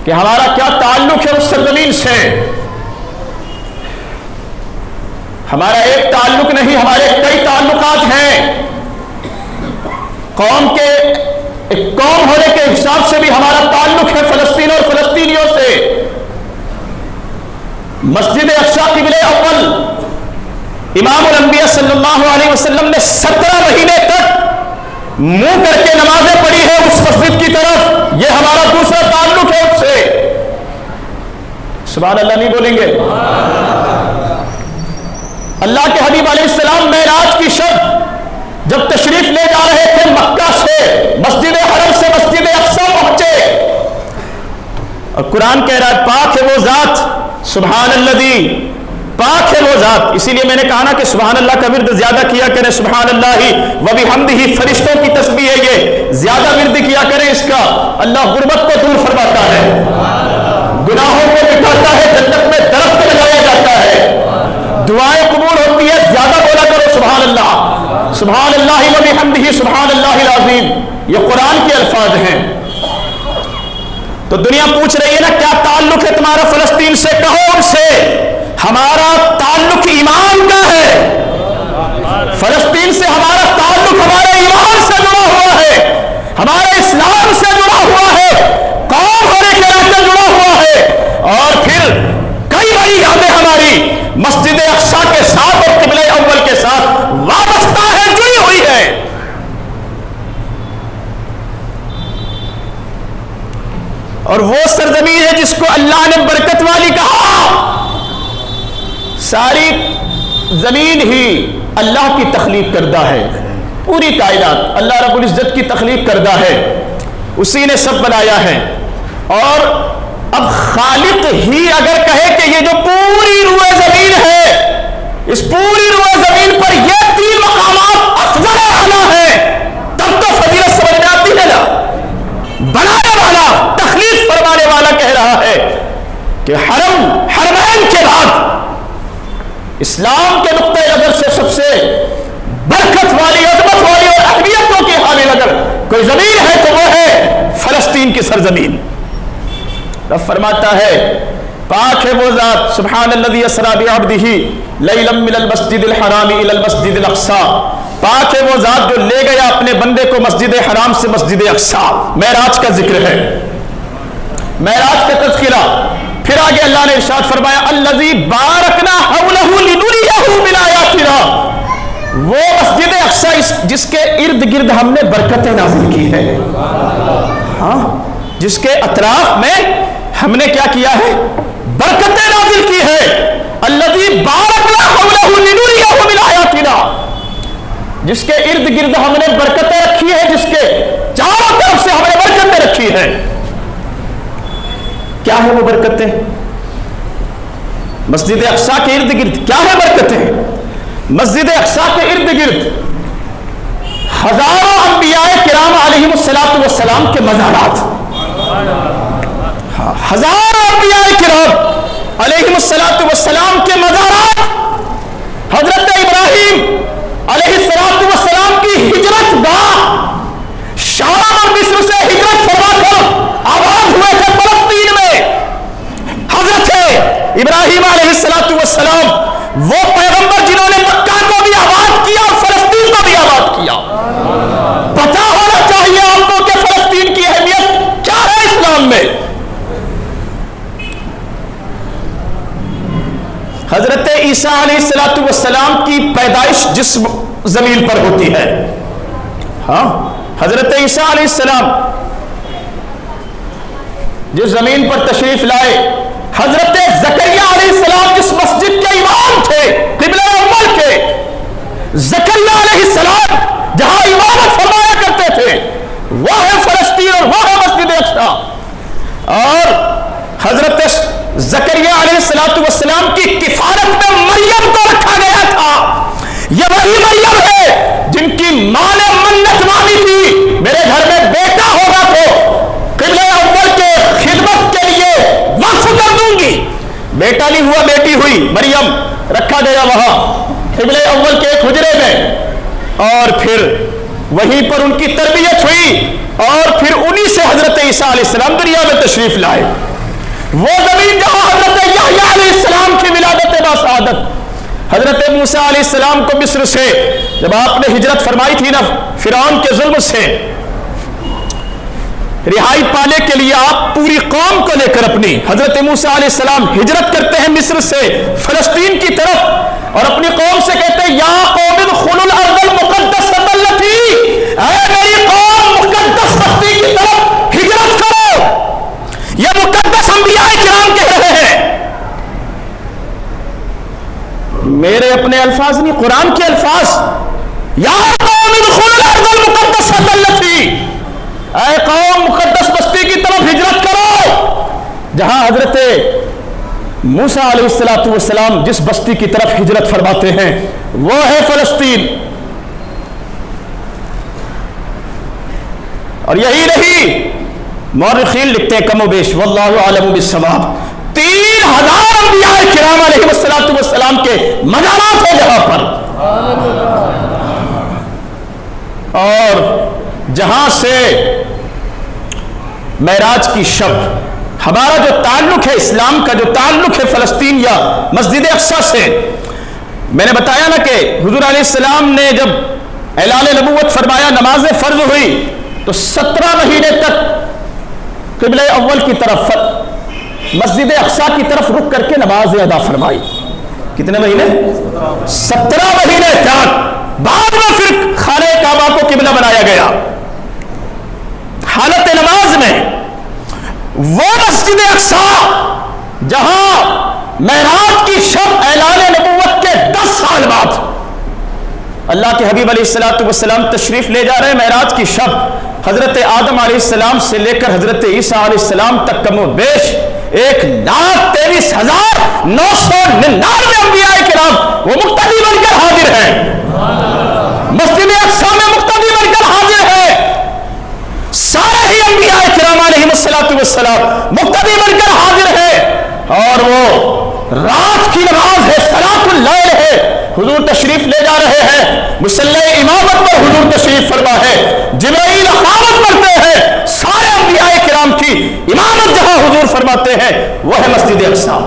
کہ ہمارا کیا تعلق ہے اس سرزمین سے. ہمارا ایک تعلق نہیں، ہمارے کئی تعلقات ہیں. ایک قوم ہونے کے حساب سے بھی ہمارا تعلق ہے فلسطین اور فلسطینیوں سے. مسجد اقصی قبلہ اول امام الانبیاء صلی اللہ علیہ وسلم نے 17 مہینے تک منہ کر کے نمازیں پڑھی ہے اس مسجد کی طرف. یہ ہمارا دوسرا تعلق ہے اس سے. سبحان اللہ نہیں بولیں گے؟ اللہ کے حبیب علیہ السلام معراج کی شب جب تشریف لے جا رہے تھے مکہ سے مسجد حرم سے مسجد اقصی پہنچے اور قرآن کہہ رہا ہے پاک ہے وہ ذات سبحان الذی، پاک ہے وہ ذات. اسی لیے میں نے کہا نا کہ سبحان اللہ کا ورد زیادہ کیا کریں. سبحان اللہ و بحمدہ، فرشتوں کی تسبیح ہے، یہ زیادہ ورد کیا کریں اس کا. اللہ غربت کو دور فرماتا ہے، گناہوں کو مٹاتا ہے، جنت میں درخت لگایا جاتا ہے، دعائیں قبول ہوتی ہے. زیادہ بولا کرو سبحان اللہ، سبحان اللہ و بحمدہ، سبحان اللہ العظیم. یہ قرآن کے الفاظ ہیں. تو دنیا پوچھ رہی ہے نا کیا تعلق ہے تمہارا فلسطین سے؟ کہو ان سے ہمارا تعلق ایمان کا ہے. فلسطین سے ہمارا تعلق ہمارے ایمان سے جڑا ہوا ہے، ہمارے اسلام سے جڑا ہوا ہے، قوم ہونے کے ناطے جڑا ہوا ہے. اور پھر کئی بڑی یادیں ہماری مسجد اقصی کے ساتھ اور قبلہ اول کے ساتھ وابستہ ہے، جڑی ہوئی ہے. اور وہ سرزمین ہے جس کو اللہ نے برکت والی کہا. ساری زمین ہی اللہ کی تخلیق کردہ ہے، پوری کائنات اللہ رب العزت کی تخلیق کردہ ہے، اسی نے سب بنایا ہے. اور اب خالق ہی اگر کہے کہ یہ جو پوری روئے زمین ہے، اس پوری روئے زمین پر یہ 3 مقامات افضل اعلیٰ ہیں، تب تو فضیلت سمجھ میں آتی ہے نا. بنانے والا، تخلیق فرمانے والا کہہ رہا ہے کہ حرمین کے بعد اسلام کے نقطۂ نظر سے سب سے برکت والی، عظمت والی اور اہمیتوں کی حامل اگر کوئی زمین ہے تو وہ ہے فلسطین کی سرزمین. رب فرماتا ہے پاک ہے وہ ذات سبحان الذی اسری بعبدہ لیلا من المسجد الحرام الی المسجد الاقصی. پاک ہے وہ ذات جو لے گیا اپنے بندے کو مسجد حرام سے مسجد اقصی. معراج کا ذکر ہے، معراج کا تذکرہ. پھر آگے اللہ نے ارشاد فرمایا الذی بارکنا حولہ لنریہ من آیاتنا. وہ مسجد اقصی جس کے ارد گرد ہم نے برکتیں نازل کی ہے، ہاں جس کے اطراف میں ہم نے کیا کیا ہے؟ برکتیں نازل کی ہے. الذی بارکنا حولہ لنریہ من آیاتنا، جس کے ارد گرد ہم نے برکتیں رکھی ہے، جس کے چاروں طرف سے ہم نے برکتیں رکھی ہے. کیا ہے وہ برکتیں؟ مسجد اقصی کے ارد گرد کیا ہے برکتیں؟ مسجد اقصی کے ارد گرد ہزاروں انبیاء کرام علیہم السلام کے مزارات. ہزاروں انبیاء کرام علیہم السلام کے مزارات. حضرت ابراہیم علیہ السلام کی ہجرت گاہ شام اور مصر سے ہجرت فرما کر آباد ہوئے تھے فلسطین میں. حضرت ابراہیم علیہ السلام وہ پیغمبر جنہوں نے مکہ کو بھی آباد کیا اور فلسطین کو بھی آباد کیا. پتہ ہونا چاہیے آپ کو کہ فلسطین کی اہمیت کیا ہے اسلام میں. حضرت عیسیٰ علیہ السلام کی پیدائش جس زمین پر ہوتی ہے، ہاں حضرت عیسیٰ علیہ السلام جس زمین پر تشریف لائے، حضرت زکریا علیہ السلام جس مسجد کے امام تھے قبلہ اول کے، زکریا علیہ السلام جہاں امامت فرمایا کرتے تھے وہ ہے فلسطین اور وہ ہے مسجد اقصی. اور حضرت زکریا علیہ السلام کی کفالت میں مریم کو رکھا گیا تھا. یہ وہی مریم ہے جن کی ماں نے منت مانی تھی میرے گھر میں بیٹا ہوگا تو قبلہ اول کے خدمت کے لیے وقف کر دوں گی. بیٹا نہیں ہوا، بیٹی ہوئی. مریم رکھا گیا وہاں قبلہ اول کے ایک حجرے میں، اور پھر وہیں پر ان کی تربیت ہوئی، اور پھر انہی سے حضرت عیسیٰ علیہ السلام دنیا میں تشریف لائے. وہ زمین جہاں حضرت یحییٰ علیہ السلام کی ولادت باسعادت، حضرت موسیٰ علیہ السلام کو مصر سے جب آپ نے ہجرت فرمائی تھی نا فرعون کے ظلم سے، رہائی پانے کے لیے آپ پوری قوم کو لے کر اپنی حضرت موسیٰ علیہ السلام ہجرت کرتے ہیں مصر سے فلسطین کی طرف، اور اپنی قوم سے کہتے ہیں یا قوم ادخلوا الارض المقدسۃ التی، اے میری قوم مقدس بستی کی طرف ہجرت کرو۔ یہ مقدس انبیاء کرام کہہ رہے ہیں، میرے اپنے الفاظ نہیں، قرآن کے الفاظ، یا قوم ادخلوا الارض المقدسۃ التی، اے قوم مقدس بستی کی طرف ہجرت کرو۔ جہاں حضرت موسیٰ علیہ السلام جس بستی کی طرف ہجرت فرماتے ہیں وہ ہے فلسطین، اور یہی نہیں مورخین لکھتے ہیں کم و بیش واللہ اعلم بالصواب 3000 انبیاء کرام علیہ السلام کے مزارات ہیں جہاں پر، اور جہاں سے معراج کی شب ہمارا جو تعلق ہے، اسلام کا جو تعلق ہے فلسطین یا مسجد اقصیٰ سے، میں نے بتایا نا کہ حضور علیہ السلام نے جب اعلان نبوت فرمایا، نماز فرض ہوئی تو 17 مہینے تک قبلہ اول کی طرف مسجد اقصیٰ کی طرف رک کر کے نماز ادا فرمائی۔ کتنے مہینے؟ 17 مہینے تک۔ بعد میں پھر خانہ کعبہ کو قبلہ بنایا گیا۔ حالت نماز میں وہ مسجد اقصیٰ جہاں معراج کی شب اعلان نبوت کے 10 سال بعد اللہ کے حبیب علیہ السلام تشریف لے جا رہے ہیں، معراج کی شب حضرت آدم علیہ السلام سے لے کر حضرت عیسیٰ علیہ السلام تک کم و بیش 1,23,999 انبیاء کرام وہ مقتدی بن کر حاضر ہیں، مسجد اقصیٰ میں مقتدی بن کر حاضر ہیں۔ سارے ہی انبیاء کرام علیہ السلام مقتدی بن کر حاضر ہیں، اور وہ رات کی نماز ہے، صلاۃ اللیل ہے، حضور تشریف لے جا رہے ہیں، مصلی امامت پر حضور تشریف فرما ہے، جبرائیل اقامت کرتے ہیں، سارے انبیاء کرام کی امامت جہاں حضور فرماتے ہیں وہ ہے مسجد اقصیٰ۔